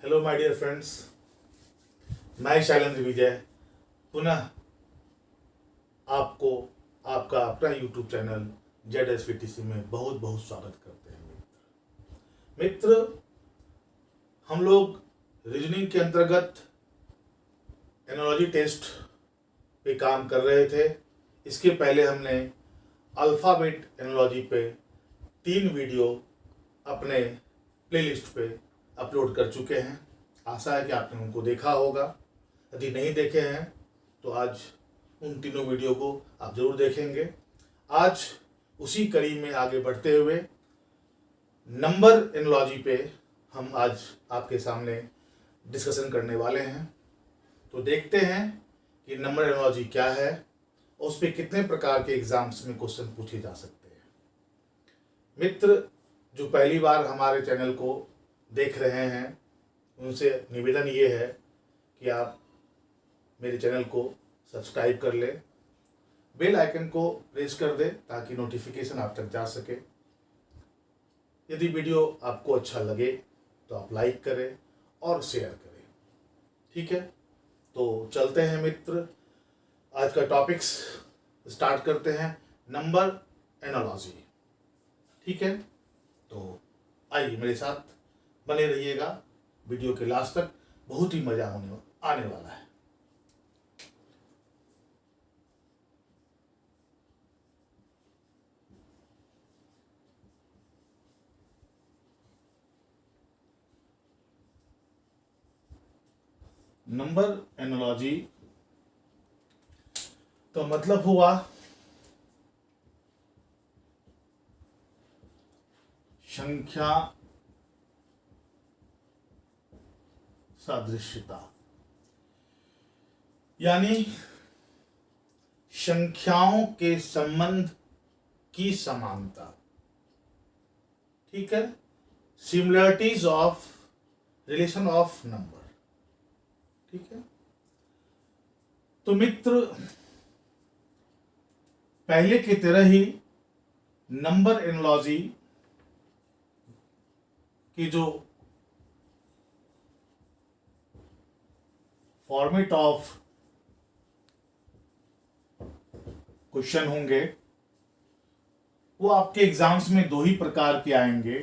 Hello my dear friends, मैं शैलेंद्र विजय पुनः आपको आपका अपना यूट्यूब चैनल ZSVTC में बहुत बहुत स्वागत करते हैं। मित्र, हम लोग रीजनिंग के अंतर्गत एनालॉजी टेस्ट पे काम कर रहे थे। इसके पहले हमने अल्फ़ाबेट एनालॉजी पे 3 वीडियो अपने प्लेलिस्ट पे अपलोड कर चुके हैं। आशा है कि आपने उनको देखा होगा। यदि नहीं देखे हैं तो आज उन तीनों वीडियो को आप ज़रूर देखेंगे। आज उसी कड़ी में आगे बढ़ते हुए नंबर एनालॉजी पे हम आज आपके सामने डिस्कशन करने वाले हैं। तो देखते हैं कि नंबर एनालॉजी क्या है और उस पर कितने प्रकार के एग्जाम्स में क्वेश्चन पूछे जा सकते हैं। मित्र जो पहली बार हमारे चैनल को देख रहे हैं, उनसे निवेदन ये है कि आप मेरे चैनल को सब्सक्राइब कर लें, बेल आइकन को प्रेस कर दें ताकि नोटिफिकेशन आप तक जा सके। यदि वीडियो आपको अच्छा लगे तो आप लाइक करें और शेयर करें। ठीक है, तो चलते हैं मित्र, आज का टॉपिक्स स्टार्ट करते हैं, नंबर एनालॉजी। ठीक है, तो आइए मेरे साथ बने रहिएगा वीडियो के लास्ट तक, बहुत ही मजा आने वाला है। नंबर एनालॉजी तो मतलब हुआ संख्या सादृश्यता, यानी संख्याओं के संबंध की समानता। ठीक है, similarities of relation of number. ठीक है, तो मित्र पहले की तरह ही नंबर एनालॉजी की जो फॉर्मेट ऑफ क्वेश्चन होंगे वो आपके एग्जाम्स में 2 ही प्रकार के आएंगे।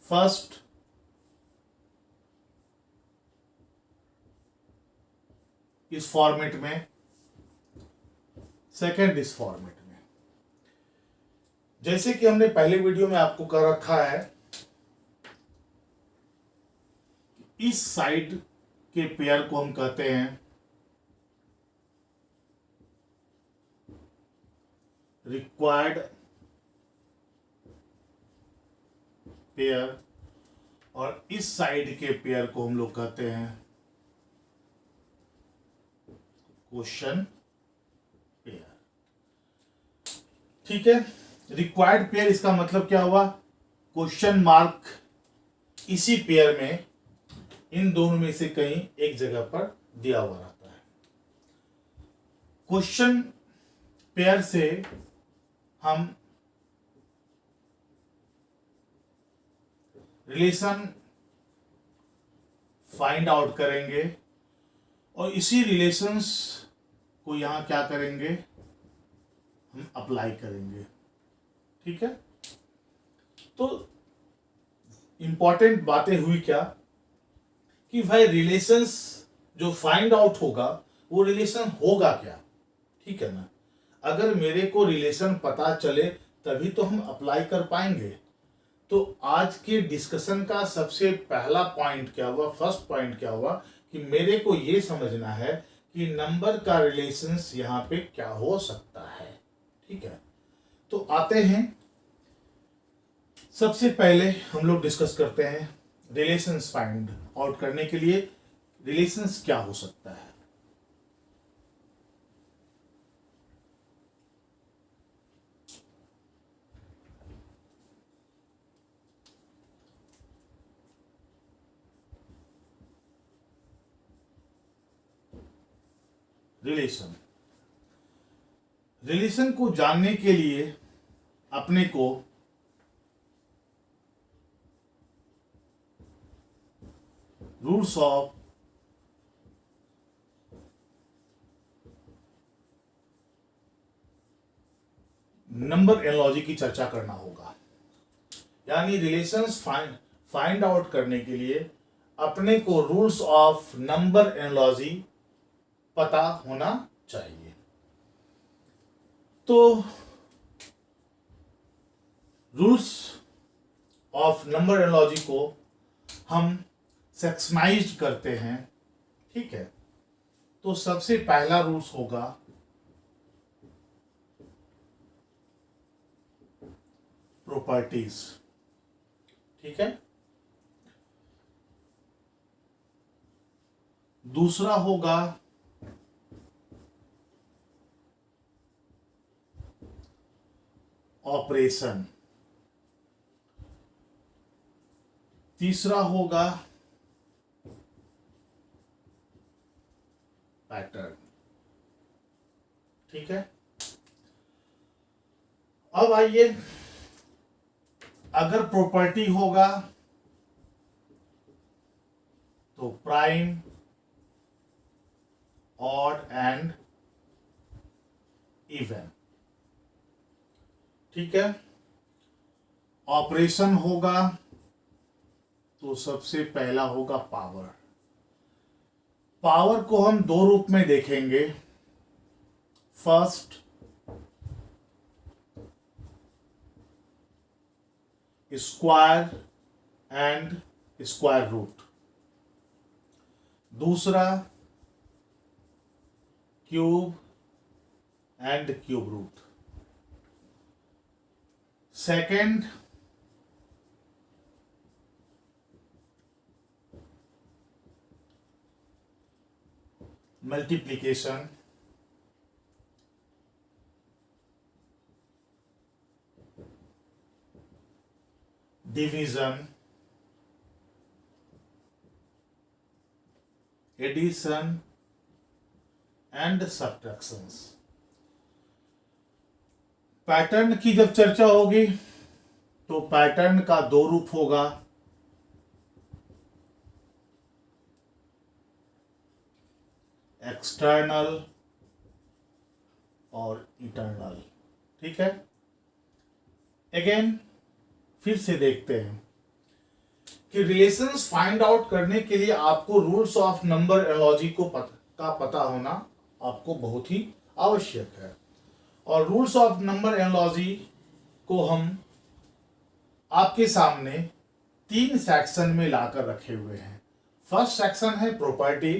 फर्स्ट इस फॉर्मेट में, सेकंड इस फॉर्मेट में। जैसे कि हमने पहले वीडियो में आपको कर रखा है, इस साइड के पेयर को हम कहते हैं रिक्वायर्ड पेयर और इस साइड के पेयर को हम लोग कहते हैं क्वेश्चन पेयर। ठीक है, रिक्वायर्ड पेयर इसका मतलब क्या हुआ, क्वेश्चन मार्क इसी पेयर में इन दोनों में से कहीं एक जगह पर दिया हुआ रहता है। क्वेश्चन पेयर से हम रिलेशन फाइंड आउट करेंगे और इसी रिलेशंस को यहां क्या करेंगे, हम अप्लाई करेंगे। ठीक है, तो इंपॉर्टेंट बातें हुई क्या कि भाई रिलेशंस जो फाइंड आउट होगा वो रिलेशन होगा क्या। ठीक है ना, अगर मेरे को रिलेशन पता चले तभी तो हम अप्लाई कर पाएंगे। तो आज के डिस्कशन का सबसे पहला पॉइंट क्या हुआ, फर्स्ट पॉइंट क्या हुआ कि मेरे को ये समझना है कि नंबर का रिलेशंस यहाँ पे क्या हो सकता है। ठीक है, तो आते हैं, सबसे पहले हम लोग डिस्कस करते हैं रिलेशंस फाइंड आउट करने के लिए रिलेशंस क्या हो सकता है। रिलेशन को जानने के लिए अपने को रूल्स ऑफ नंबर एनालॉजी की चर्चा करना होगा। यानी रिलेशंस फाइंड आउट करने के लिए अपने को रूल्स ऑफ नंबर एनालॉजी पता होना चाहिए। तो रूल्स ऑफ नंबर एनालॉजी को हम सेक्शनाइज करते हैं, ठीक है। तो सबसे पहला रूल्स होगा प्रॉपर्टीज, ठीक है। दूसरा होगा ऑपरेशन, तीसरा होगा पैटर्न, ठीक है। अब आइए, अगर प्रॉपर्टी होगा तो प्राइम, ऑड एंड इवन, ठीक है। ऑपरेशन होगा तो सबसे पहला होगा पावर। पावर को हम दो रूप में देखेंगे। First, square and square root. दूसरा, cube and cube root. Second, multiplication, division, addition and subtractions. Pattern की जब चर्चा होगी तो पैटर्न का दो रूप होगा, एक्सटर्नल और इंटरनल, ठीक है। अगेन फिर से देखते हैं कि रिलेशंस फाइंड आउट करने के लिए आपको रूल्स ऑफ नंबर एनालॉजी को पता होना आपको बहुत ही आवश्यक है। और रूल्स ऑफ नंबर एनालॉजी को हम आपके सामने तीन सेक्शन में लाकर रखे हुए हैं। फर्स्ट सेक्शन है प्रॉपर्टी।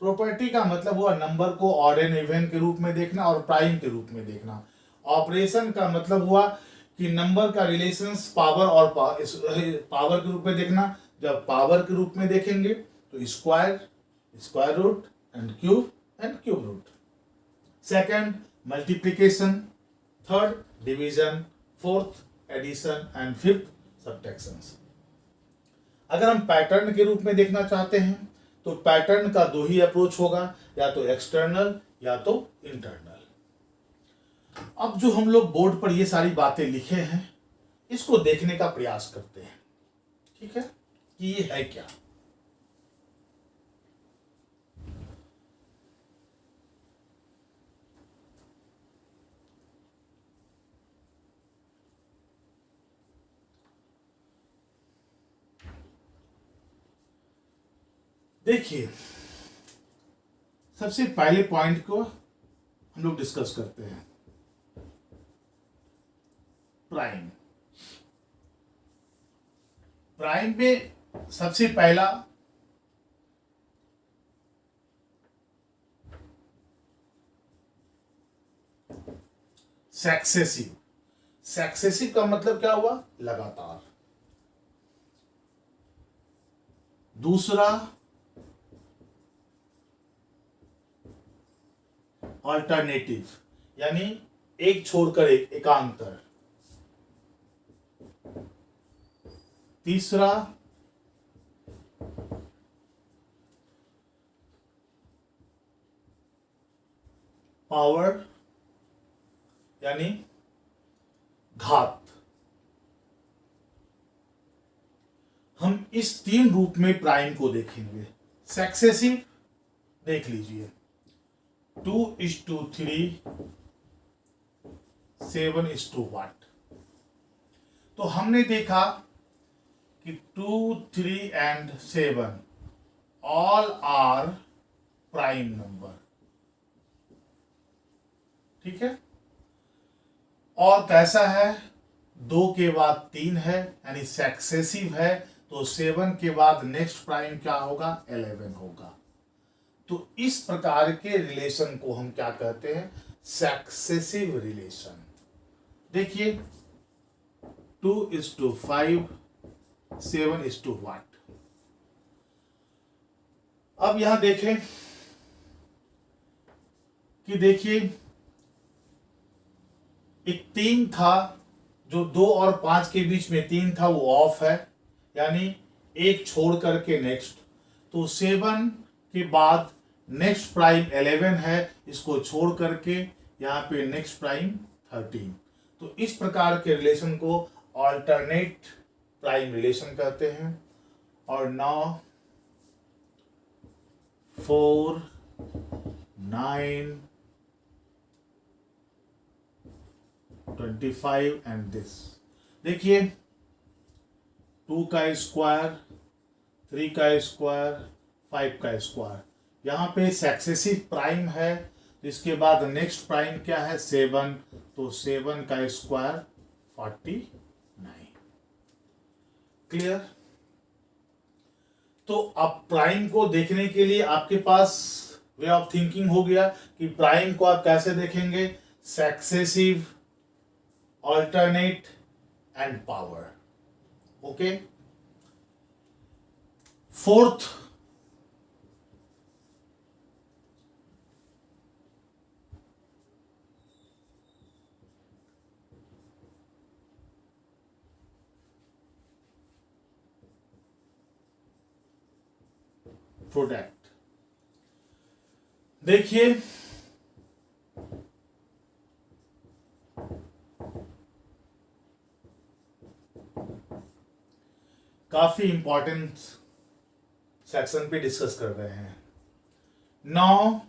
प्रॉपर्टी का मतलब हुआ नंबर को ऑड एंड इवन के रूप में देखना और प्राइम के रूप में देखना। ऑपरेशन का मतलब हुआ कि नंबर का रिलेशंस पावर और पावर के रूप में देखना। जब पावर के रूप में देखेंगे तो square, square root and cube root. Second, multiplication. Third, division. Fourth, addition and fifth, subtractions. अगर हम पैटर्न के रूप में देखना चाहते हैं तो पैटर्न का दो ही अप्रोच होगा, या तो एक्सटर्नल या तो इंटरनल। अब जो हम लोग बोर्ड पर ये सारी बातें लिखे हैं इसको देखने का प्रयास करते हैं, ठीक है, कि ये है क्या। देखिए, सबसे पहले पॉइंट को हम लोग डिस्कस करते हैं, प्राइम। प्राइम में सबसे पहला सक्सेसिव। सक्सेसिव का मतलब क्या हुआ? लगातार। दूसरा अल्टरनेटिव, यानी एक छोड़कर एक, एकांतर। तीसरा पावर, यानी घात। हम इस 3 रूप में प्राइम को देखेंगे। सक्सेसिव देख लीजिए, 2:3, 7:1। तो हमने देखा कि 2, 3 and 7 all are prime number, ठीक है। और कैसा है, 2 के बाद 3 है यानी सक्सेसिव है, तो 7 के बाद नेक्स्ट प्राइम क्या होगा, 11 होगा। तो इस प्रकार के रिलेशन को हम क्या कहते हैं, सक्सेसिव रिलेशन। देखिए 2:5, 7:1। अब यहां देखें कि देखिए एक 3 था, जो 2 और 5 के बीच में 3 था, वो ऑफ है, यानी एक छोड़ करके नेक्स्ट। तो 7 के बाद नेक्स्ट प्राइम 11 है, इसको छोड़ करके यहाँ पे नेक्स्ट प्राइम 13। तो इस प्रकार के रिलेशन को ऑल्टरनेट प्राइम रिलेशन कहते हैं। और 9, 4, 9, 25 एंड दिस। देखिए 2 का स्क्वायर, 3 का स्क्वायर, 5 का स्क्वायर, यहाँ पे सक्सेसिव प्राइम है। इसके बाद नेक्स्ट प्राइम क्या है, 7, तो 7 का स्क्वायर 49। क्लियर। तो अब प्राइम को देखने के लिए आपके पास वे ऑफ थिंकिंग हो गया कि प्राइम को आप कैसे देखेंगे, successive, alternate and power. Okay. Fourth, product. देखिए काफी इंपॉर्टेंट सेक्शन पे डिस्कस कर रहे हैं। 9,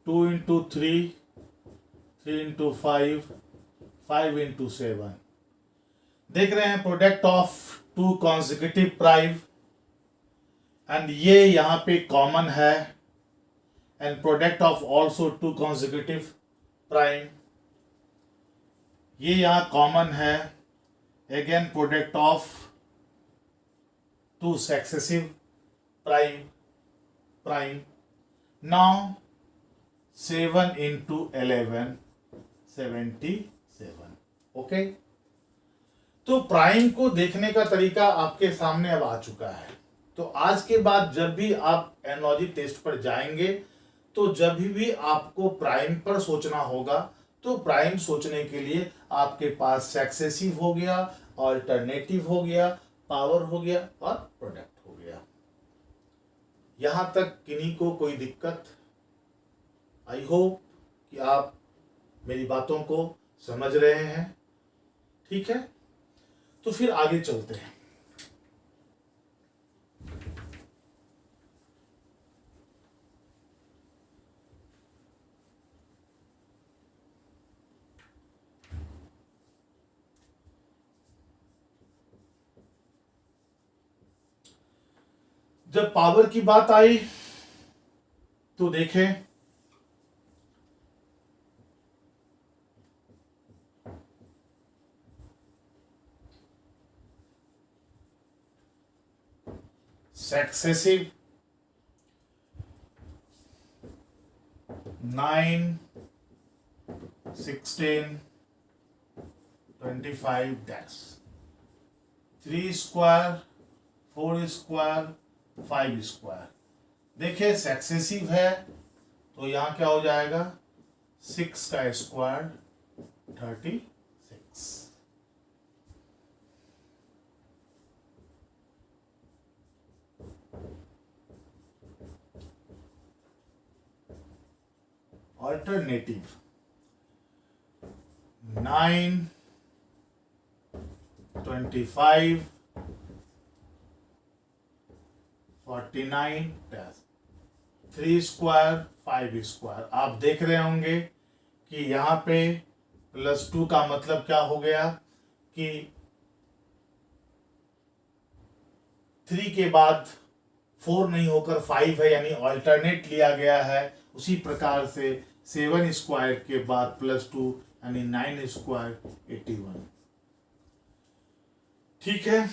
2x3, 3x5, 5x7। देख रहे हैं product of 2 consecutive prime, and ये यहां पे कॉमन है, and product of also 2 consecutive prime, ये यहां कॉमन है। Again product of 2 successive prime. Now 7 into 11, 77। Okay. तो प्राइम को देखने का तरीका आपके सामने अब आ चुका है। तो आज के बाद जब भी आप एनालॉजी टेस्ट पर जाएंगे, तो जब भी आपको प्राइम पर सोचना होगा, तो प्राइम सोचने के लिए आपके पास सक्सेसिव हो गया, ऑल्टरनेटिव हो गया, पावर हो गया और प्रोडक्ट हो गया। यहां तक किन्हीं को कोई दिक्कत? आई होप कि आप मेरी बातों को समझ रहे हैं। ठीक है, तो फिर आगे चलते हैं। जब पावर की बात आई तो देखें successive 9, 16, 25 dash, 3 square, 4 square, 5 square. देखिए सक्सेसिव है तो यहां क्या हो जाएगा, 6 का square 36। Alternative 9, 25, 49 dash, 3 square 5 square. आप देख रहे होंगे कि यहाँ पे +2 का मतलब क्या हो गया कि 3 के बाद 4 नहीं होकर 5 है, यानी ऑल्टरनेट लिया गया है। उसी प्रकार से 7 स्क्वायर के बाद +2 यानी 9 स्क्वायर 81। ठीक है।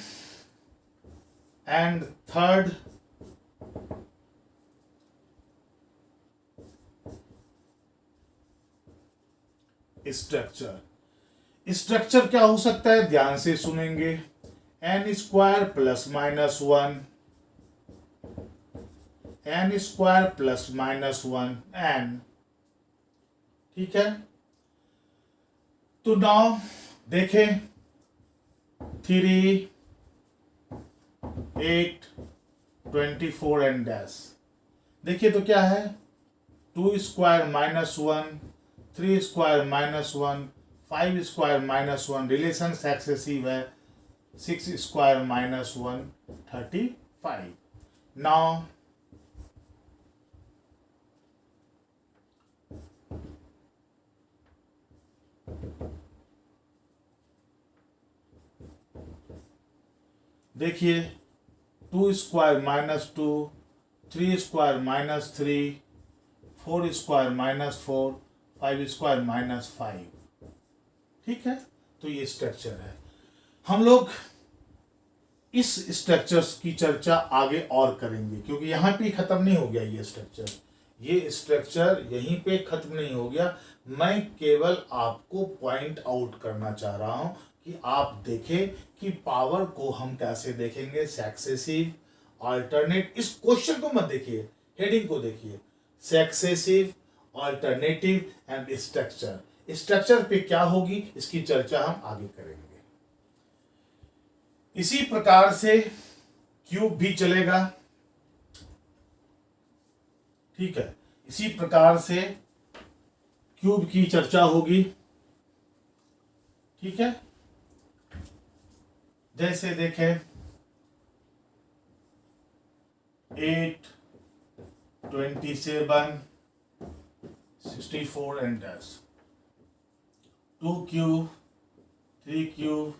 एंड थर्ड स्ट्रक्चर क्या हो सकता है, ध्यान से सुनेंगे। n square +-1, n square +-1 n। ठीक है। तो नाउ देखें 3, 8, 24 एंड डैश। देखिए तो क्या है, 2 square -1, 3 square -1, 5 square -1, relation successive है। 6 स्क्वायर -1 35। नाउ देखिए 2 स्क्वायर -2, 3 स्क्वायर -3, 4 स्क्वायर -4, 5 स्क्वायर -5। ठीक है। तो ये स्ट्रक्चर है। हम लोग इस स्ट्रक्चर्स की चर्चा आगे और करेंगे, क्योंकि यहाँ पे खत्म नहीं हो गया ये स्ट्रक्चर। ये स्ट्रक्चर यहीं पे खत्म नहीं हो गया। मैं केवल आपको पॉइंट आउट करना चाह रहा हूँ कि आप देखें कि पावर को हम कैसे देखेंगे, सक्सेसिव, अल्टरनेट। इस क्वेश्चन को मत देखिए, हेडिंग को देखिए, successive, alternative and structure. Structure पे क्या होगी इसकी चर्चा हम आगे करेंगे। इसी प्रकार से क्यूब भी चलेगा। ठीक है। इसी प्रकार से क्यूब की चर्चा होगी। ठीक है। जैसे देखें 8, 27, 64 and dash. 2 cube, 3 cube,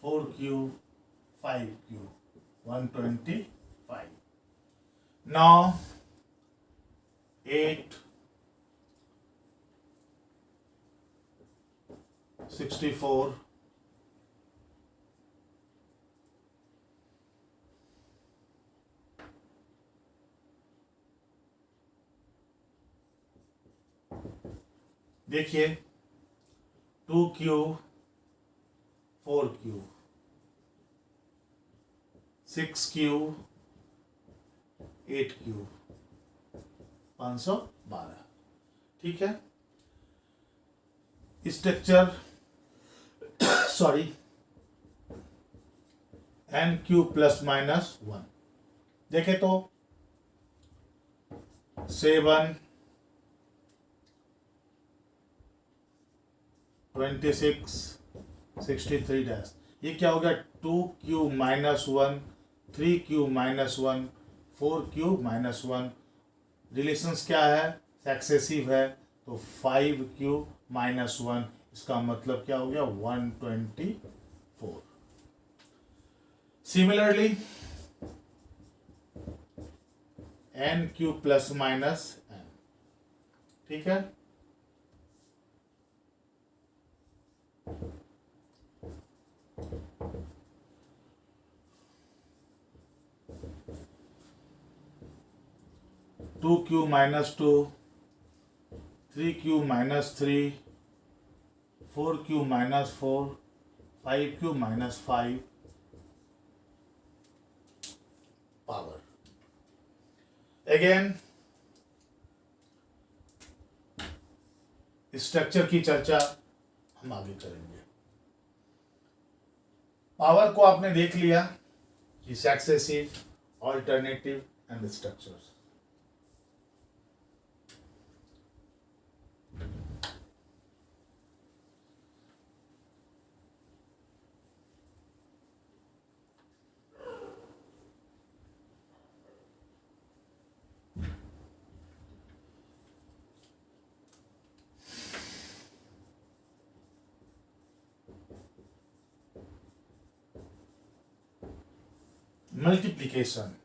4 cube, 5 cube, 125। Now 8, 64, देखिए 2 क्यूब, 4 क्यूब, 6 क्यूब, 8 क्यूब, 512। ठीक है। Structure sorry n cube +-1। देखे तो 7, 26, 63 डैश। ये क्या हो गया, 2 क्यूब -1, 3 क्यूब -1, 4 क्यूब -1। रिलेशंस क्या है, सक्सेसिव है। तो 5 क्यूब -1, इसका मतलब क्या हो गया, 124। Similarly n cube +-n। ठीक है। Two cube -2, 3 cube -3, 4 cube -4, 5 cube -5 power. Again structure की चर्चा हम आगे करेंगे। पावर को आपने देख लिया कि successive, alternative and structures. multiplication.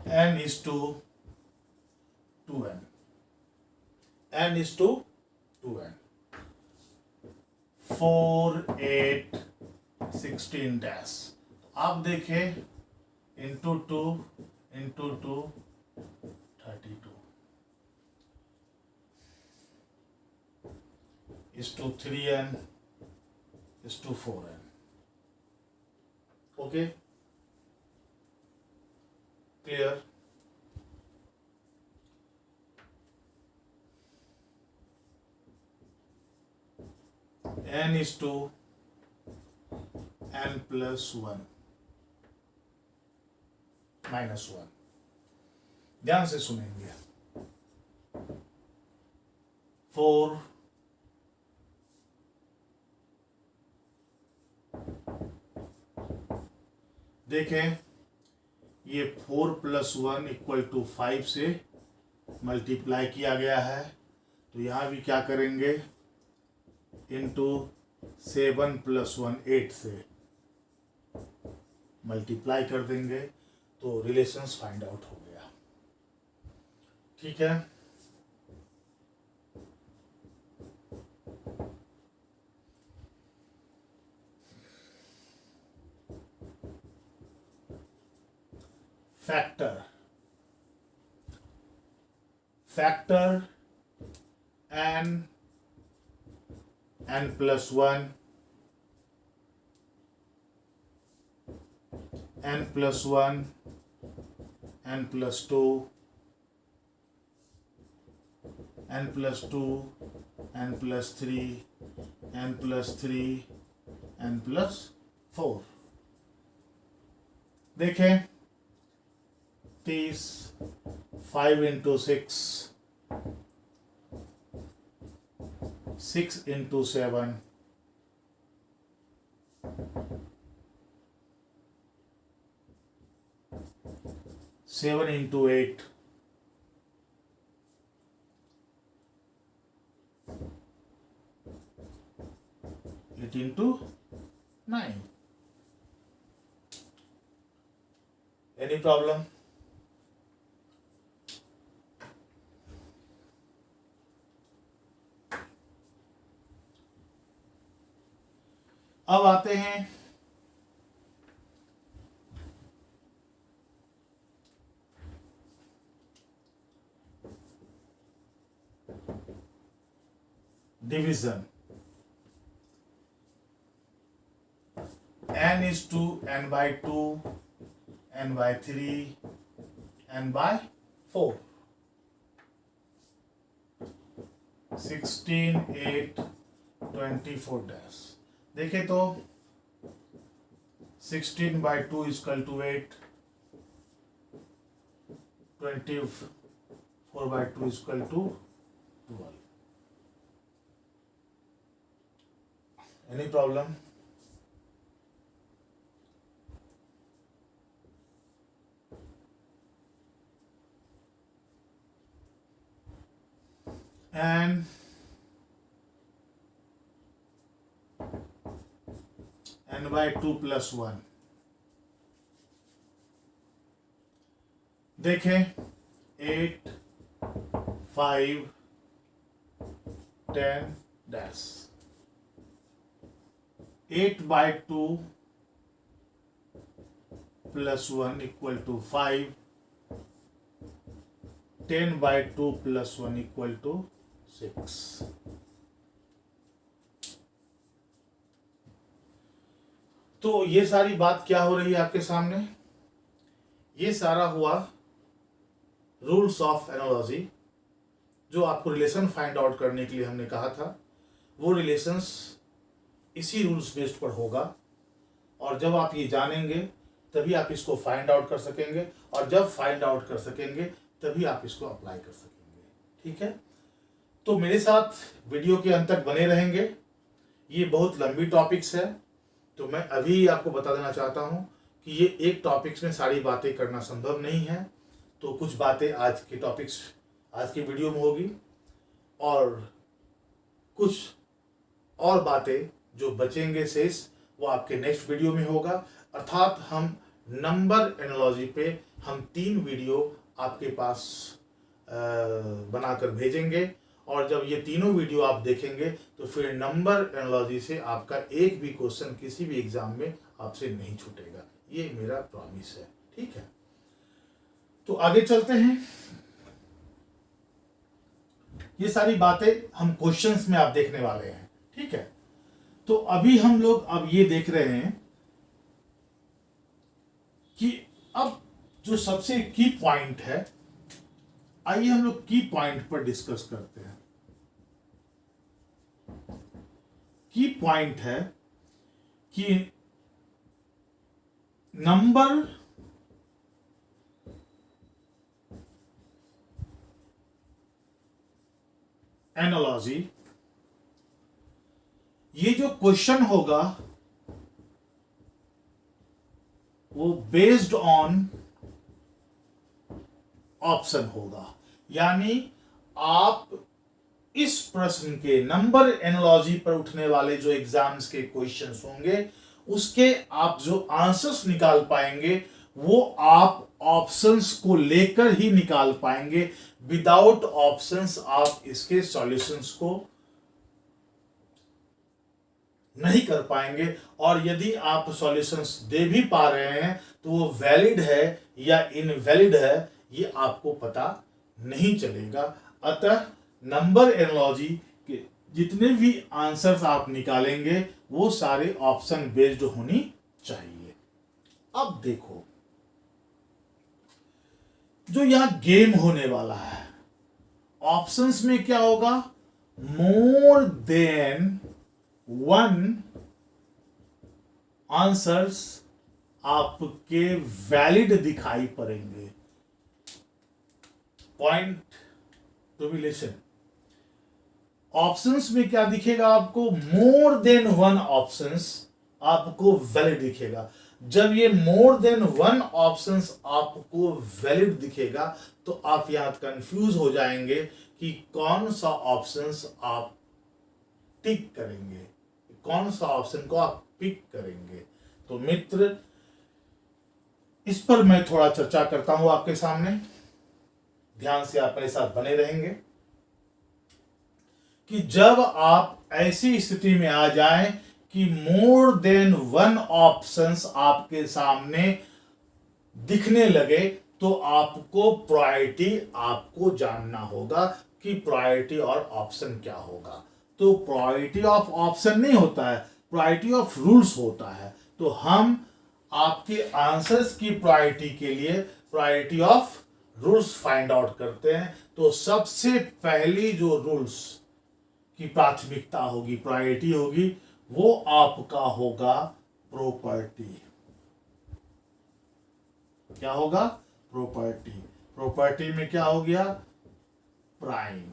N is to 2n. N is to 2n. 4, 8, 16 dash. आप देखें into 2 into 2 32 is to 3n is to 4n. Okay? Clear? N is to n plus 1 minus 1. ध्यान से सुनेंगे. 4 देखें, ये 4 प्लस 1 इक्वल टू 5 से multiply किया गया है, तो यहाँ भी क्या करेंगे, इंटू 7 प्लस 1 8 से मल्टीप्लाई कर देंगे, तो रिलेशंस फाइंड आउट हो गया. ठीक है. Factor n plus 1 n plus 1 n plus 2 n plus 2 n plus 3 n plus 3 n plus 4. देखें, 30 5 into 6 6 into 7 7 into 8 8 into 9. Any problem? अब आते हैं division. n is to n by 2 n by 3 n by 4. 16 8 24 dash. देखें तो 16 by 2 equal to 8, 24 by 2 equal to 12. Any problem? And n by 2 plus 1. देखें 8 5 10 dash. 8 by 2 plus 1 equal to 5. 10 by 2 plus 1 equal to 6. तो ये सारी बात क्या हो रही है आपके सामने? ये सारा हुआ रूल्स ऑफ एनालॉजी, जो आपको रिलेशन फाइंड आउट करने के लिए हमने कहा था. वो रिलेशंस इसी रूल्स बेस्ड पर होगा, और जब आप ये जानेंगे तभी आप इसको फाइंड आउट कर सकेंगे, और जब फाइंड आउट कर सकेंगे तभी आप इसको अप्लाई कर सकेंगे. ठीक है. तो मेरे साथ वीडियो के अंत तक बने रहेंगे. ये बहुत लंबी टॉपिक्स है, तो मैं अभी आपको बता देना चाहता हूँ कि ये एक टॉपिक्स में सारी बातें करना संभव नहीं है. तो कुछ बातें आज के वीडियो में होगी, और कुछ और बातें जो बचेंगे शेष वो आपके नेक्स्ट वीडियो में होगा। अर्थात हम नंबर एनालॉजी पे हम 3 वीडियो आपके पास बनाकर भेजेंगे, और जब ये तीनों वीडियो आप देखेंगे तो फिर नंबर एनालॉजी से आपका एक भी क्वेश्चन किसी भी एग्जाम में आपसे नहीं छूटेगा, ये मेरा प्रॉमिस है। ठीक है, तो आगे चलते हैं। ये सारी बातें हम क्वेश्चंस में आप देखने वाले हैं। ठीक है, तो अभी हम लोग अब ये देख रहे हैं कि अब जो सबसे की पॉइंट है, आइए हम लोग की पॉइंट पर डिस्कस करते हैं। की पॉइंट है कि नंबर एनालॉजी, ये जो क्वेश्चन होगा वो बेस्ड ऑन ऑप्शन होगा। यानी आप इस प्रश्न के नंबर एनालॉजी पर उठने वाले जो एग्जाम्स के क्वेश्चंस होंगे उसके आप जो आंसर्स निकाल पाएंगे वो आप ऑप्शंस को लेकर ही निकाल पाएंगे। विदाउट ऑप्शंस आप इसके सॉल्यूशंस को नहीं कर पाएंगे, और यदि आप सॉल्यूशंस दे भी पा रहे हैं तो वो वैलिड है या इनवैलिड है ये आपको पता नहीं चलेगा। अतः नंबर एनालॉजी के जितने भी आंसर्स आप निकालेंगे वो सारे ऑप्शन बेस्ड होनी चाहिए। अब देखो जो यहां गेम होने वाला है, ऑप्शंस में क्या होगा, मोर देन 1 आंसर्स आपके वैलिड दिखाई पड़ेंगे। Point to be listen, options में क्या दिखेगा आपको, मोर देन 1 ऑप्शंस आपको वैलिड दिखेगा। जब ये मोर देन 1 ऑप्शंस आपको वैलिड दिखेगा तो आप यहां कंफ्यूज हो जाएंगे कि कौन सा ऑप्शंस आप टिक करेंगे, कौन सा ऑप्शन को आप पिक करेंगे। तो मित्र इस पर मैं थोड़ा चर्चा करता हूं आपके सामने, ध्यान से आप मेरे साथ बने रहेंगे कि जब आप ऐसी स्थिति में आ जाएं कि मोर देन 1 ऑप्शंस आपके सामने दिखने लगे तो आपको प्रायोरिटी आपको जानना होगा कि प्रायोरिटी और ऑप्शन क्या होगा। तो प्रायोरिटी ऑफ ऑप्शन नहीं होता है, प्रायोरिटी ऑफ रूल्स होता है। तो हम आपके आंसर्स की प्रायोरिटी के लिए priority of rules find out करते हैं। तो सबसे पहली जो रूल्स की प्राथमिकता होगी, प्रायोरिटी होगी, वो आपका होगा प्रॉपर्टी। क्या होगा, प्रॉपर्टी। प्रॉपर्टी में क्या हो गया, प्राइम।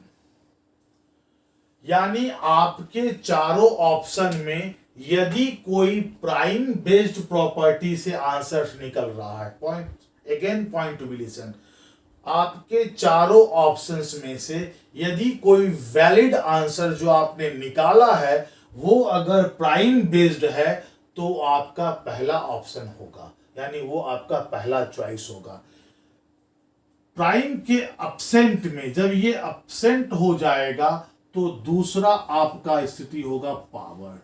यानी आपके चारों ऑप्शन में यदि कोई प्राइम बेस्ड प्रॉपर्टी से आंसर निकल रहा है, पॉइंट टू बी लिसन, आपके चारों ऑप्शंस में से यदि कोई वैलिड आंसर जो आपने निकाला है वो अगर प्राइम बेस्ड है तो आपका पहला ऑप्शन होगा, यानी वो आपका पहला चॉइस होगा। प्राइम के अपसेंट में जब ये अपसेंट हो जाएगा तो दूसरा आपका स्थिति होगा पावर,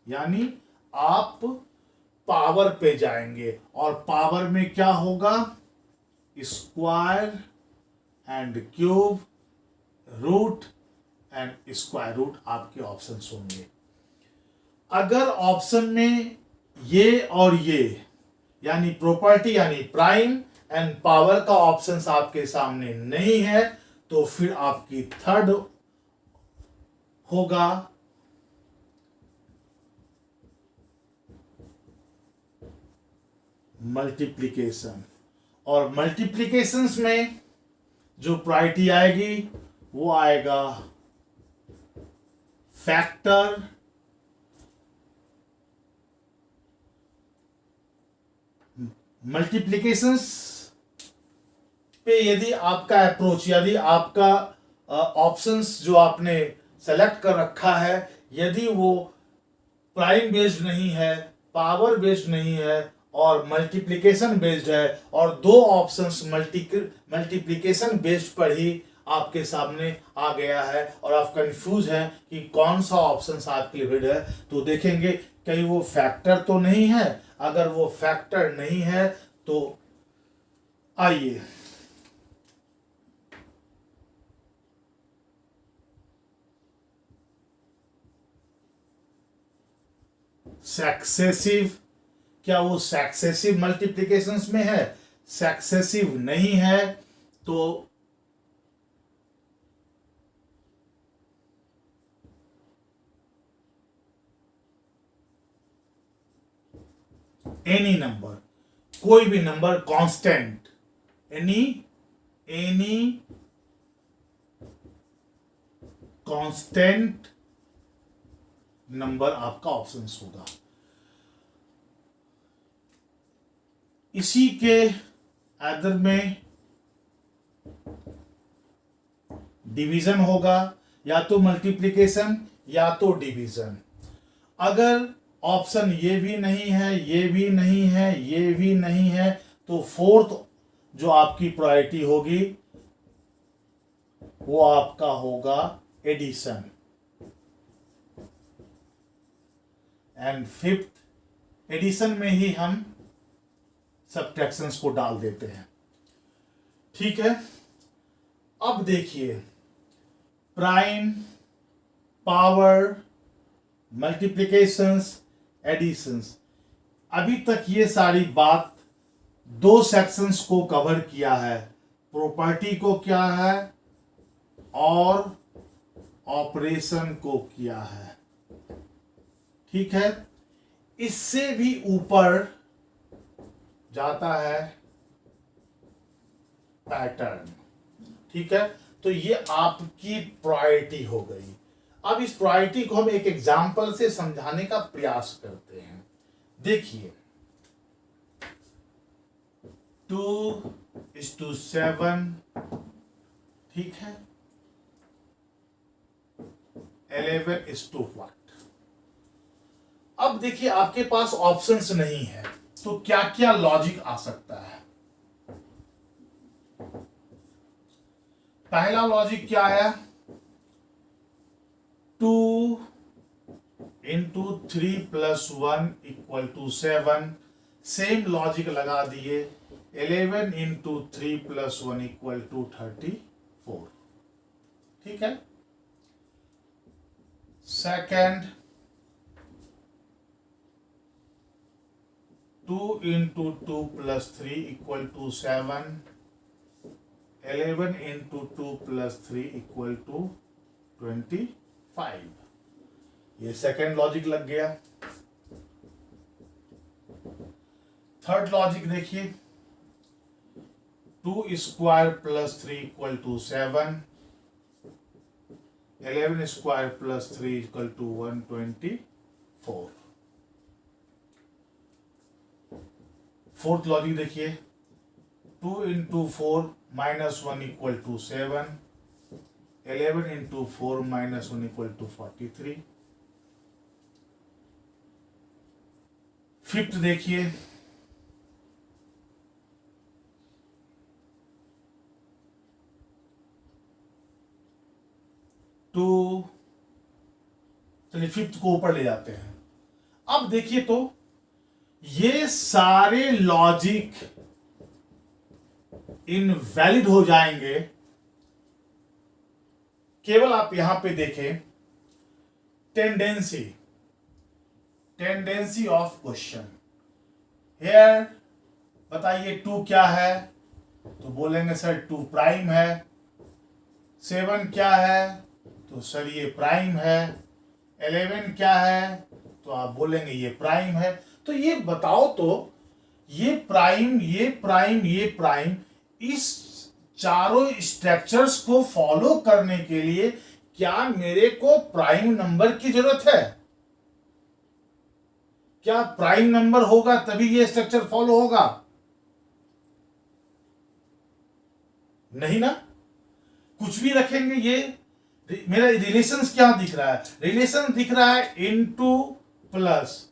यानी आप पावर पे जाएंगे और पावर में क्या होगा, square and cube, root and square root आपके ऑप्शंस होंगे। अगर ऑप्शन में ये और ये यानी प्रॉपर्टी यानी प्राइम एंड पावर का ऑप्शंस आपके सामने नहीं है तो फिर आपकी थर्ड होगा मल्टीप्लिकेशन। और मल्टीप्लिकेशंस में जो प्रायोरिटी आएगी वो आएगा फैक्टर, मल्टीप्लिकेशंस पे यदि आपका अप्रोच, यदि आपका ऑप्शंस जो आपने सेलेक्ट कर रखा है, यदि वो प्राइम बेस्ड नहीं है, पावर बेस्ड नहीं है और मल्टीप्लिकेशन बेस्ड है, और दो ऑप्शंस मल्टीप्लिकेशन बेस्ड पर ही आपके सामने आ गया है और आप कंफ्यूज हैं कि कौन सा ऑप्शन आपके लिए बेस्ट है, तो देखेंगे कहीं वो फैक्टर तो नहीं है। अगर वो फैक्टर नहीं है तो आइए सक्सेसिव, क्या वो सक्सेसिव मल्टीप्लिकेशंस में है? सक्सेसिव नहीं है तो एनी नंबर, कोई भी number constant, any constant number आपका ऑप्शन होगा। इसी के आदर में डिवीजन होगा, या तो मल्टीप्लिकेशन या तो डिवीजन। अगर ऑप्शन ये भी नहीं है, ये भी नहीं है, ये भी नहीं है, तो फोर्थ जो आपकी प्रायोरिटी होगी वो आपका होगा एडिशन, एंड फिफ्थ एडिशन में ही हम सब्ट्रैक्शंस को डाल देते हैं। ठीक है, अब देखिए प्राइम, पावर, मल्टीप्लिकेशंस, एडिशंस, अभी तक ये सारी बात दो सेक्शंस को कवर किया है, प्रॉपर्टी को क्या है और ऑपरेशन को किया है। ठीक है, इससे भी ऊपर जाता है पैटर्न। ठीक है, तो ये आपकी प्रायोरिटी हो गई। अब इस प्रायोरिटी को हम एक एग्जाम्पल से समझाने का प्रयास करते हैं। देखिए 2:7, ठीक है, 11:1। अब देखिए आपके पास ऑप्शंस नहीं है, तो क्या क्या लॉजिक आ सकता है? पहला लॉजिक क्या है? 2 into 3 plus 1 equal to 7। Same logic लगा दिए, 11 into 3 plus 1 equal to 34। ठीक है, second 2 into 2 plus 3 equal to 7, 11 into 2 plus 3 equal to 25। ये सेकेंड लॉजिक लग गया। थर्ड लॉजिक देखिए, 2 square plus 3 equal to 7, 11 square plus 3 equal to 124। Fourth logic देखिए, 2 into 4 minus 1 equal to 7, 11 into 4 minus 1 equal to 43। Fifth देखिए, 2, चलिए fifth को ऊपर ले जाते हैं। अब देखिए तो ये सारे लॉजिक इनवैलिड हो जाएंगे, केवल आप यहां पे देखें टेंडेंसी ऑफ क्वेश्चन। हेयर बताइए 2 क्या है, तो बोलेंगे सर 2 प्राइम है। 7 क्या है, तो सर ये प्राइम है। 11 क्या है, तो आप बोलेंगे ये प्राइम है। तो ये बताओ तो ये प्राइम, ये प्राइम, ये प्राइम, इस चारों स्ट्रक्चर्स को फॉलो करने के लिए क्या मेरे को प्राइम नंबर की जरूरत है? क्या प्राइम नंबर होगा तभी ये स्ट्रक्चर फॉलो होगा? नहीं ना, कुछ भी रखेंगे ये मेरा रिलेशन क्या दिख रहा है? रिलेशन दिख रहा है into plus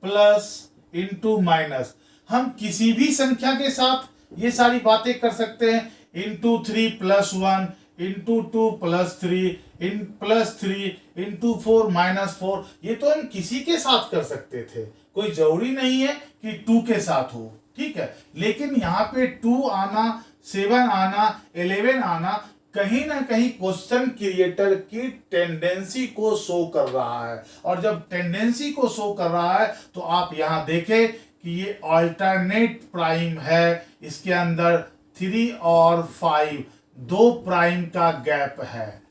plus into minus. हम किसी भी संख्या के साथ ये सारी बातें कर सकते हैं। Into 3 + 1, into 2 + 3, +3 into 4 -4। ये तो हम किसी के साथ कर सकते थे, कोई जरूरी नहीं है कि 2 के साथ हो, ठीक है। लेकिन यहाँ पे 2 आना, 7 आना, 11 आना कहीं ना कहीं क्वेश्चन क्रिएटर की टेंडेंसी को शो कर रहा है। और जब टेंडेंसी को शो कर रहा है तो आप यहाँ देखें कि ये अल्टरनेट प्राइम है, इसके अंदर 3 और 5 2 प्राइम का गैप है।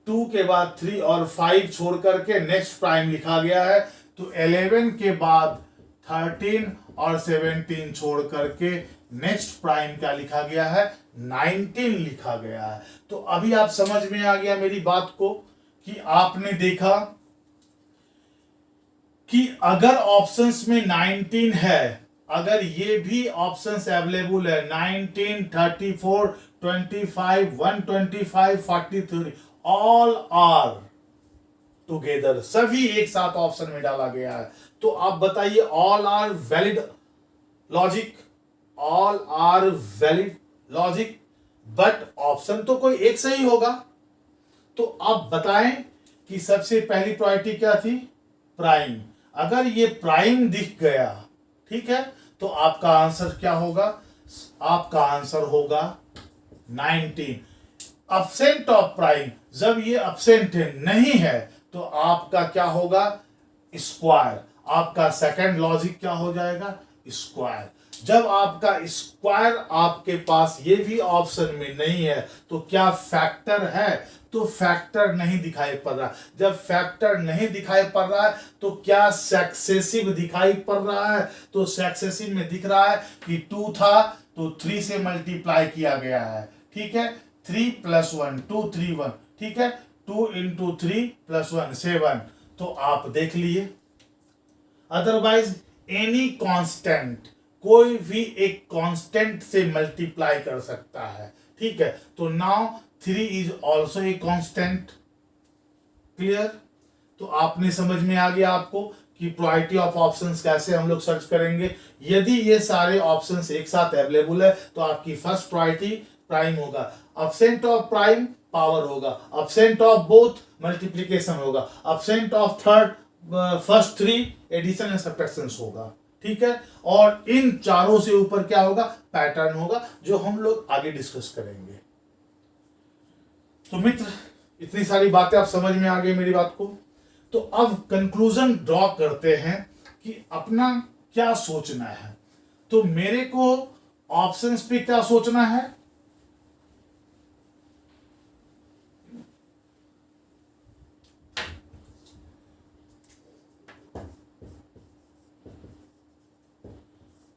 2 के बाद 3 और 5 छोड़ करके नेक्स्ट प्राइम लिखा गया है। तो 11 के बाद 13 और 17 छोड़ करके नेक्स्ट प्राइम क्या लिखा गया है? 19 लिखा गया है। तो अभी आप समझ में आ गया मेरी बात को कि आपने देखा कि अगर ऑप्शंस में 19 है, अगर ये भी ऑप्शंस अवेलेबल है 19, 34, 25, 125, 43, ऑल आर टुगेदर, सभी एक साथ ऑप्शन में डाला गया है। तो आप बताइए all are valid logic, all are valid logic, but option तो कोई एक सही होगा। तो आप बताएं कि सबसे पहली प्रायोरिटी क्या थी? प्राइम। अगर ये प्राइम दिख गया, ठीक है, तो आपका आंसर क्या होगा? आपका आंसर होगा 19। अब्सेंट ऑफ प्राइम, जब ये अब्सेंट नहीं है तो आपका क्या होगा? स्क्वायर। आपका सेकंड लॉजिक क्या हो जाएगा? स्क्वायर। जब आपका स्क्वायर आपके पास ये भी ऑप्शन में नहीं है तो क्या फैक्टर है? तो फैक्टर नहीं दिखाई पड़ रहा। जब फैक्टर नहीं दिखाई पड़ रहा है तो क्या सक्सेसिव दिखाई पड़ रहा है? तो सक्सेसिव में दिख रहा है कि 2 था तो 3 से मल्टीप्लाई किया गया है, ठीक है। 3 + 1 2 3 1, ठीक है। 2 × 3 + 1 7। तो आप देख लिए। अदरवाइज एनी कांस्टेंट, कोई भी एक कांस्टेंट से मल्टीप्लाई कर सकता है, ठीक है। तो now 3 is also a constant. Clear? तो आपने समझ में आ गया आपको कि प्रायोरिटी ऑफ ऑप्शंस कैसे हम लोग सर्च करेंगे। यदि ये सारे ऑप्शंस एक साथ अवेलेबल है तो आपकी फर्स्ट प्रायोरिटी प्राइम होगा। अब्सेंट ऑफ प्राइम पावर होगा। अब्सेंट ऑफ बोथ मल्टीप्लिकेशन होगा। Absent of third first 3 addition and subtraction होगा, ठीक है। और इन चारों से ऊपर क्या होगा? पैटर्न होगा, जो हम लोग आगे डिस्कस करेंगे। तो मित्र, इतनी सारी बातें आप समझ में आ गई मेरी बात को। तो अब कंक्लूजन ड्रॉ करते हैं कि अपना क्या सोचना है। तो मेरे को ऑप्शंस पे क्या सोचना है?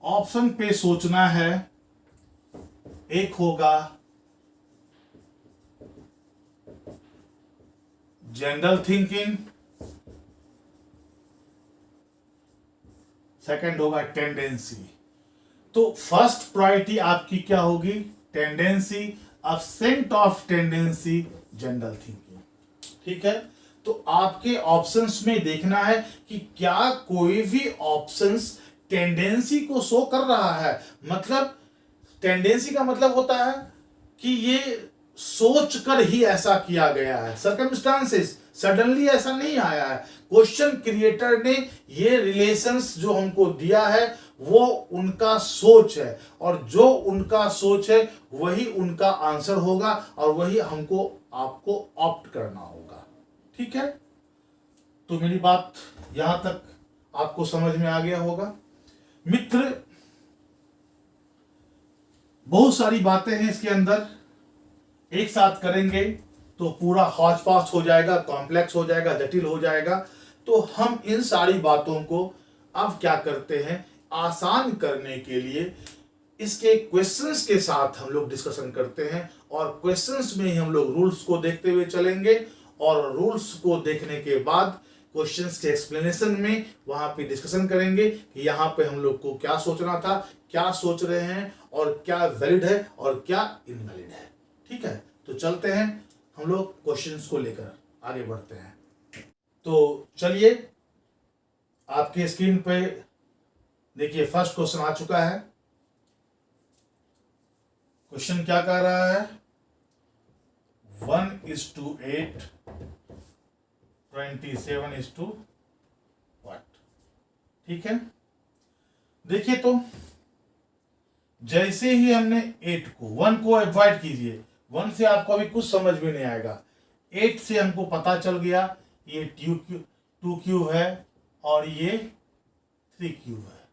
ऑप्शन पे सोचना है। एक होगा जनरल थिंकिंग, सेकंड होगा टेंडेंसी। तो फर्स्ट प्रायोरिटी आपकी क्या होगी? Tendency. Absent of tendency general thinking, ठीक है। तो आपके ऑप्शंस में देखना है कि क्या कोई भी ऑप्शंस टेंडेंसी को शो कर रहा है। मतलब टेंडेंसी का मतलब होता है कि ये सोच कर ही ऐसा किया गया है, सर्कमस्टांसेस सडनली ऐसा नहीं आया है। क्वेश्चन क्रिएटर ने ये रिलेशंस जो हमको दिया है वो उनका सोच है, और जो उनका सोच है वही उनका आंसर होगा, और वही हमको आपको ऑप्ट करना होगा, ठीक है। तो मेरी बात यहां तक आपको समझ में आ गया होगा। मित्र, बहुत सारी बातें हैं इसके अंदर, एक साथ करेंगे तो पूरा हौच पौच हो जाएगा, कॉम्प्लेक्स हो जाएगा, जटिल हो जाएगा। तो हम इन सारी बातों को अब क्या करते हैं, आसान करने के लिए इसके क्वेश्चंस के साथ हम लोग डिस्कशन करते हैं, और क्वेश्चंस में ही हम लोग रूल्स को देखते हुए चलेंगे, और रूल्स को देखने के बाद क्वेश्चंस के एक्सप्लेनेशन में वहां पे डिस्कशन करेंगे कि यहाँ पे हम लोग को क्या सोचना था, क्या सोच रहे हैं, और क्या वैलिड है और क्या इनवैलिड है, ठीक है। तो चलते हैं, हम लोग क्वेश्चंस को लेकर आगे बढ़ते हैं। तो चलिए, आपके स्क्रीन पे देखिए फर्स्ट क्वेश्चन आ चुका है। क्वेश्चन क्या कह रहा है? 1:8, 27:what? ठीक है, देखिए तो जैसे ही हमने 8 को 1 को अवॉइड कीजिए, 1 से आपको अभी कुछ समझ में नहीं आएगा। 8 से हमको पता चल गया ये 2 क्यूब है और ये 3 क्यूब है।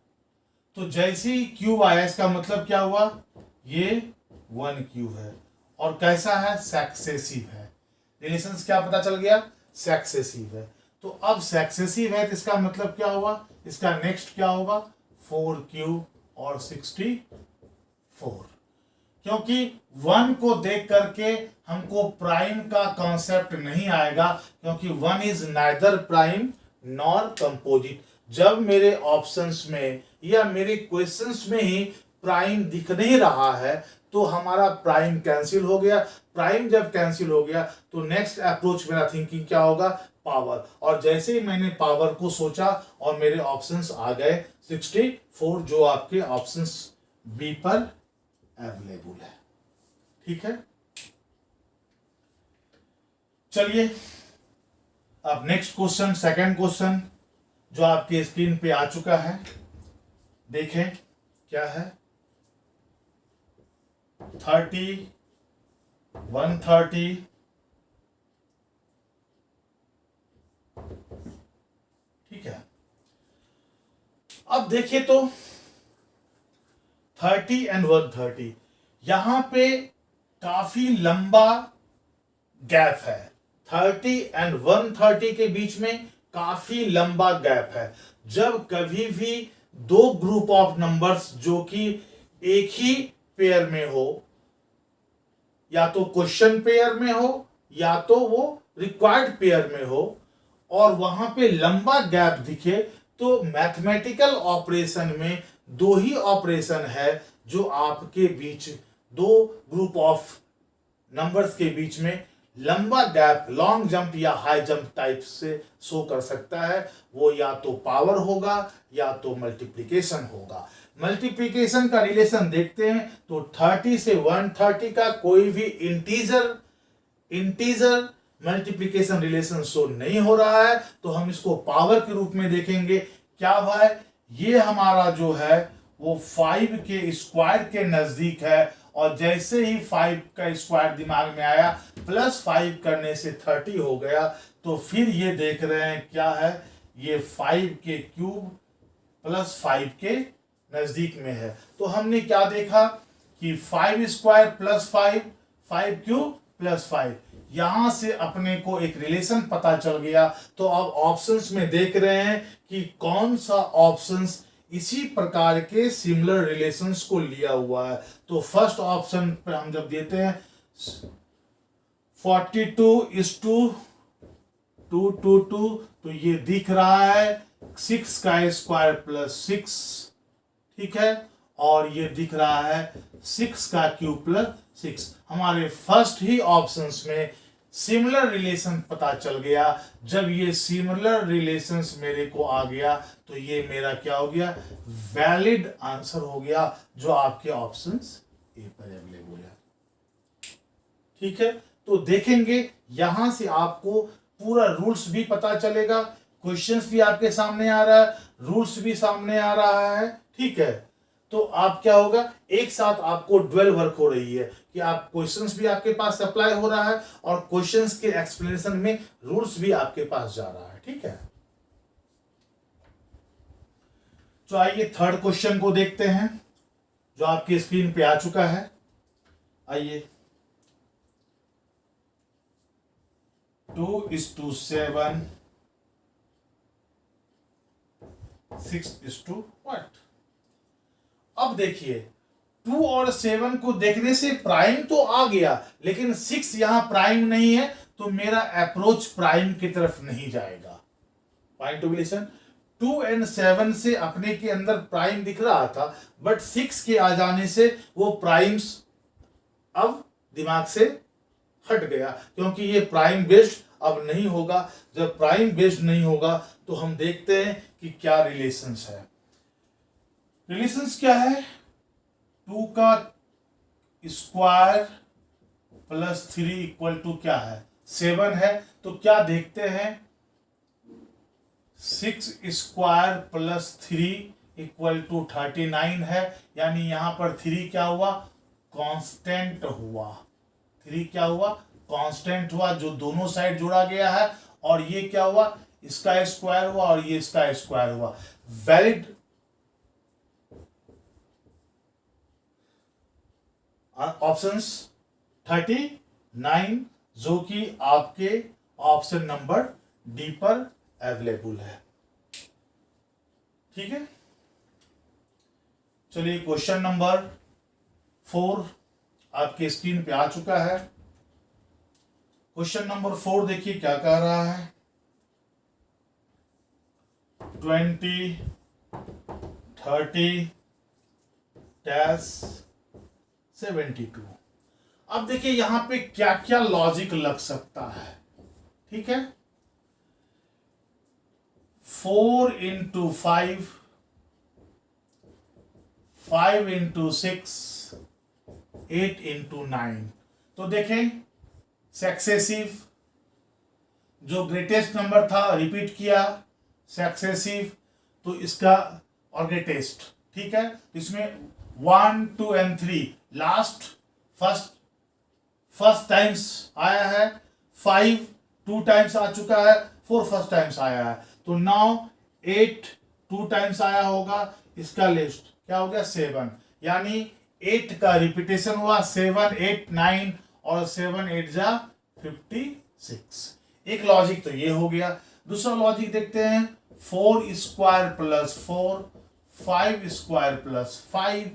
तो जैसे ही क्यूब आया इसका मतलब क्या हुआ? ये 1 क्यूब है और कैसा है? सक्सेसिव है। रिलेशंस क्या पता चल गया? सक्सेसिव है। तो अब सक्सेसिव है तो इसका मतलब क्या हुआ? इसका नेक्स्ट क्या होगा? 4 क्यूब और 64। क्योंकि 1 को देख करके हमको प्राइम का कॉन्सेप्ट नहीं आएगा, क्योंकि 1 is neither prime nor composite. जब मेरे ऑप्शंस में या मेरे क्वेश्चंस में ही प्राइम दिख नहीं रहा है तो हमारा प्राइम कैंसिल हो गया। प्राइम जब कैंसिल हो गया तो नेक्स्ट अप्रोच मेरा थिंकिंग क्या होगा? पावर। और जैसे ही मैंने पावर को सोचा और मेरे ऑप्शंस आ गए 64, जो आपके ऑप्शंस बी पर अवेलेबल है। ठीक है, चलिए अब नेक्स्ट क्वेश्चन, सेकंड क्वेश्चन जो आपके स्क्रीन पे आ चुका है, देखें क्या है। 30, 130, ठीक है। अब देखिए तो 30 एंड 130, यहां पे काफी लंबा गैप है। 30 एंड 130 के बीच में काफी लंबा गैप है। जब कभी भी दो ग्रुप ऑफ नंबर्स जो कि एक ही पेयर में हो, या तो क्वेश्चन पेयर में हो या तो वो रिक्वायर्ड पेयर में हो, और वहां पे लंबा गैप दिखे, तो मैथमेटिकल ऑपरेशन में दो ही ऑपरेशन है जो आपके बीच, दो ग्रुप ऑफ नंबर्स के बीच में लंबा गैप, लॉन्ग जंप या हाई जंप टाइप से शो कर सकता है। वो या तो पावर होगा या तो मल्टीप्लिकेशन होगा। मल्टीप्लिकेशन का रिलेशन देखते हैं तो 30 से 130 का कोई भी इंटीजर मल्टीप्लिकेशन रिलेशन शो नहीं हो रहा है, तो हम इसको पावर के रूप में देखेंगे। क्या भाई, ये हमारा जो है वो 5 के स्क्वायर के नजदीक है, और जैसे ही 5 का स्क्वायर दिमाग में आया, +5 करने से 30 हो गया, तो फिर ये देख रहे हैं क्या है, ये 5 के क्यूब +5 के नजदीक में है। तो हमने क्या देखा कि 5 स्क्वायर +5, 5 क्यूब +5, यहां से अपने को एक रिलेशन पता चल गया। तो अब ऑप्शंस में देख रहे हैं कि कौन सा ऑप्शंस इसी प्रकार के सिमिलर रिलेशंस को लिया हुआ है। तो फर्स्ट ऑप्शन पे हम जब देते हैं 42:222, तो ये दिख रहा है 6 का स्क्वायर +6, ठीक है, और ये दिख रहा है 6 का क्यूब +6। हमारे फर्स्ट ही ऑप्शंस में सिमिलर रिलेशन पता चल गया। जब ये सिमिलर रिलेशंस मेरे को आ गया तो ये मेरा क्या हो गया? वैलिड आंसर हो गया, जो आपके ऑप्शंस ए पर अवेलेबल है। ठीक है, तो देखेंगे यहां से आपको पूरा रूल्स भी पता चलेगा, क्वेश्चंस भी आपके सामने आ रहा है, रूल्स भी सामने आ रहा है। ठीक है, तो आप क्या होगा, एक साथ आपको ड्वेल वर्क हो रही है कि आप क्वेश्चंस भी आपके पास अप्लाई हो रहा है और क्वेश्चंस के एक्सप्लेनेशन में रूल्स भी आपके पास जा रहा है। ठीक है, तो आइए थर्ड क्वेश्चन को देखते हैं जो आपकी स्क्रीन पे आ चुका है। आइए, 2:7, 6:what? अब देखिए 2 और 7 को देखने से प्राइम तो आ गया, लेकिन 6 यहां प्राइम नहीं है, तो मेरा अप्रोच प्राइम की तरफ नहीं जाएगा। पॉइंट ऑफ रिलेशन 2 एंड 7 से अपने के अंदर प्राइम दिख रहा था, बट 6 के आ जाने से वो प्राइम्स अब दिमाग से हट गया, क्योंकि ये प्राइम बेस्ड अब नहीं होगा। जब प्राइम बेस्ड नहीं होगा तो हम देखते हैं कि क्या रिलेशंस है। रिलेशंस क्या है? 2 का स्क्वायर प्लस 3 इक्वल टू क्या है? 7 है। तो क्या देखते हैं? 6 स्क्वायर प्लस 3 इक्वल टू 39 है। यानी यहां पर 3 क्या हुआ? कांस्टेंट हुआ। 3 क्या हुआ? कांस्टेंट हुआ, जो दोनों साइड जोड़ा गया है। और ये क्या हुआ? इसका स्क्वायर हुआ और ये इसका स्क्वायर हुआ। वैलिड ऑप्शंस 39, जो कि आपके ऑप्शन नंबर डी पर अवेलेबल है। ठीक है, चलिए क्वेश्चन नंबर 4 आपके स्क्रीन पे आ चुका है। क्वेश्चन नंबर 4 देखिए क्या कह रहा है। 20, 30 डैश 72। अब देखिए यहां पे क्या क्या लॉजिक लग सकता है। ठीक है, 4 इंटू 5, 5 इंटू 6, 8 इंटू 9। तो देखें सक्सेसिव, जो ग्रेटेस्ट नंबर था रिपीट किया, सक्सेसिव, तो इसका और ग्रेटेस्ट। ठीक है, इसमें 1, 2 एंड 3 लास्ट फर्स्ट टाइम्स आया है। 5 2 टाइम्स आ चुका है। 4 फर्स्ट टाइम्स आया है। तो नाउ 8 2 टाइम्स आया होगा। इसका लिस्ट क्या हो गया? 7। यानी 8 का रिपीटेशन हुआ। 7 8 9 और 7 8 जा 56। एक लॉजिक तो ये हो गया। दूसरा लॉजिक देखते हैं। 4 square plus 4, 5 square plus 5,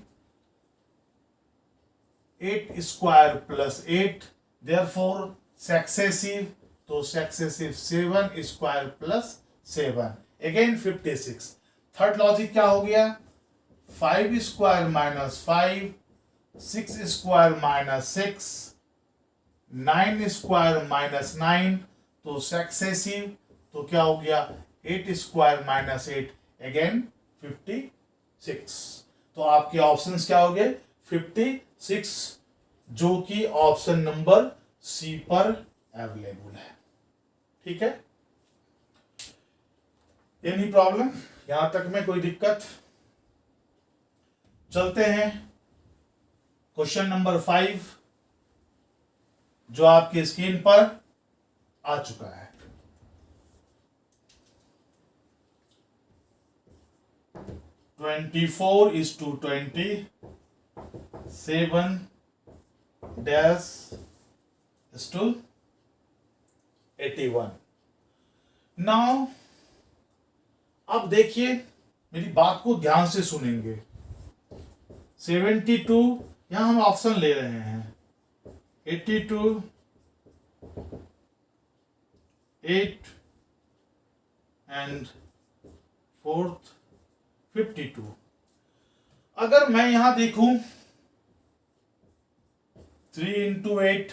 8 square plus 8, therefore successive, तो successive 7 square plus 7, again 56। Third logic क्या हो गया? 5 square minus 5, 6 square minus 6, 9 square minus 9, तो सक्सेसिव, तो क्या हो गया? 8 स्क्वायर माइनस 8, अगेन 56। तो आपके ऑप्शंस क्या हो गए? 56, जो कि ऑप्शन नंबर सी पर अवेलेबल है। ठीक है, एनी प्रॉब्लम यहां तक में? कोई दिक्कत? चलते हैं क्वेश्चन नंबर 5, जो आपकी स्क्रीन पर आ चुका है। (24 is to 20, 7 dash is to 81। Now अब देखिए, मेरी बात को ध्यान से सुनेंगे। 72, यहां हम ऑप्शन ले रहे हैं। 82, 8 एंड 4th 52। अगर मैं यहां देखूं 3 इंटू 8,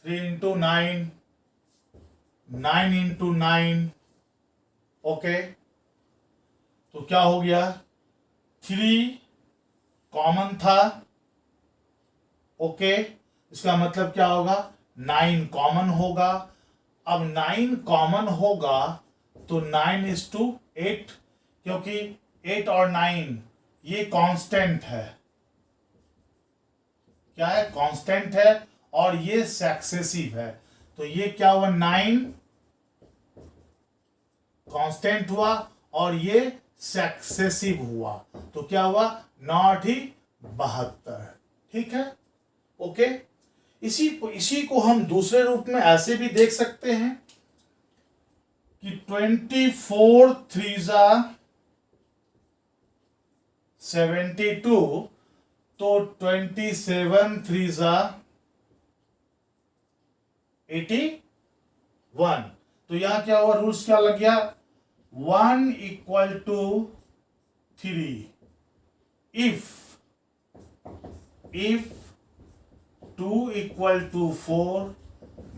3 इंटू 9, 9 इंटू 9, ओके, तो क्या हो गया? 3 कॉमन था। ओके, इसका मतलब क्या होगा? 9 कॉमन होगा। अब 9 कॉमन होगा तो 9 is to 8, क्योंकि 8 और 9 ये कांस्टेंट है। क्या है? कांस्टेंट है। और ये सक्सेसिव है। तो ये क्या हुआ? 9 कांस्टेंट हुआ और ये सक्सेसिव हुआ। तो क्या हुआ? 9 ही 72। ठीक है, ओके। इसी को हम दूसरे रूप में ऐसे भी देख सकते हैं कि 24 3 जा 72, तो 27 3 जा 81। तो यहां क्या हुआ? रूल्स क्या लग गया? 1 equal to 3 if 2 equal to 4,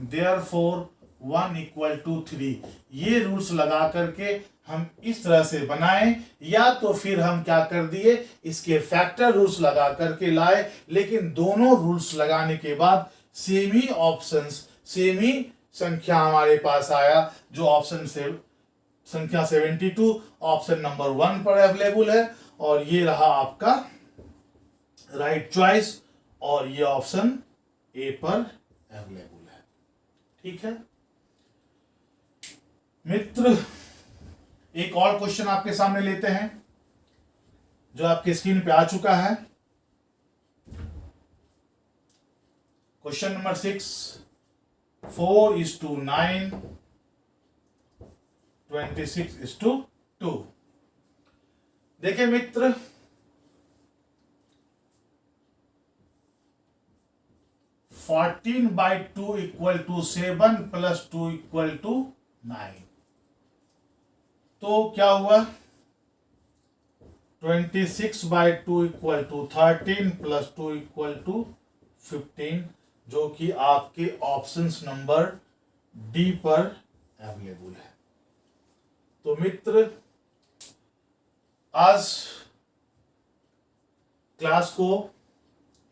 therefore 1 equal to 3। ये रूल्स लगा करके हम इस तरह से बनाए, या तो फिर हम क्या कर दिए, इसके फैक्टर रूल्स लगा करके लाए। लेकिन दोनों रूल्स लगाने के बाद सेम ही ऑप्शंस, सेम ही संख्या हमारे पास आया, जो ऑप्शन से संख्या 72 ऑप्शन नंबर 1 पर अवेलेबल है, और ये रहा आपका राइट चॉइस, और ये ऑप्शन ए पर अवेलेबल है। ठीक है मित्र, एक और क्वेश्चन आपके सामने लेते हैं जो आपके स्क्रीन पे आ चुका है। Question number 6, 4:9, 26:2। देखिए मित्र, fourteen by 2 equal to 7 plus 2 equal to 9। तो क्या हुआ, 26 by 2 equal to 13 plus 2 equal to 15, जो कि आपके ऑप्शंस नंबर डी पर अवेलेबल है। तो मित्र, आज क्लास को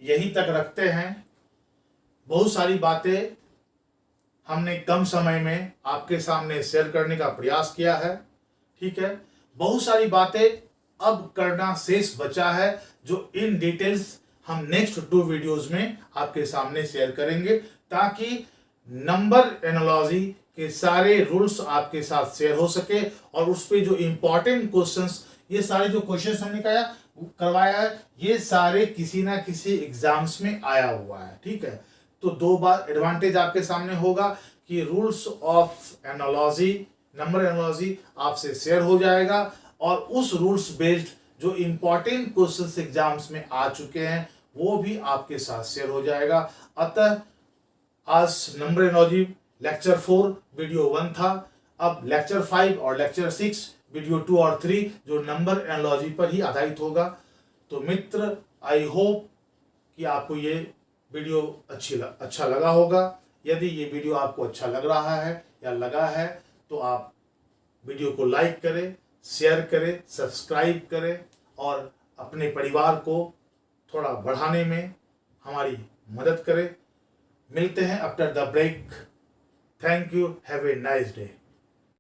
यहीं तक रखते हैं। बहुत सारी बातें हमने कम समय में आपके सामने शेयर करने का प्रयास किया है। ठीक है, बहुत सारी बातें अब करना शेष बचा है, जो इन डिटेल्स हम नेक्स्ट 2 वीडियोस में आपके सामने शेयर करेंगे, ताकि नंबर एनालॉजी के सारे रूल्स आपके साथ शेयर हो सके, और उस पे जो इंपॉर्टेंट क्वेश्चंस, ये सारे जो क्वेश्चंस हमने करवाया है, ये सारे किसी ना किसी एग्जाम्स में आया हुआ है। ठीक है, तो 2 बार एडवांटेज आपके सामने होगा कि rules of analogy, number analogy आपसे शेयर हो जाएगा, और उस रूल्स बेस्ड जो इंपॉर्टेंट क्वेश्चंस एग्जाम्स में आ चुके हैं वो भी आपके साथ शेयर हो जाएगा। अतः आज नंबर एनालॉजी लेक्चर 4 वीडियो 1 था। अब लेक्चर 5 और लेक्चर 6 वीडियो 2 और 3 जो नंबर एनालॉजी पर ही आधारित होगा। तो मित्र, आई होप कि आपको ये वीडियो अच्छा लगा होगा। यदि ये वीडियो आपको अच्छा लग रहा है या लगा है, तो आप वीडियो को लाइक करें, शेयर करें, सब्सक्राइब करें, और अपने परिवार को थोड़ा बढ़ाने में हमारी मदद करें। मिलते हैं after the break. Thank you, have a nice day.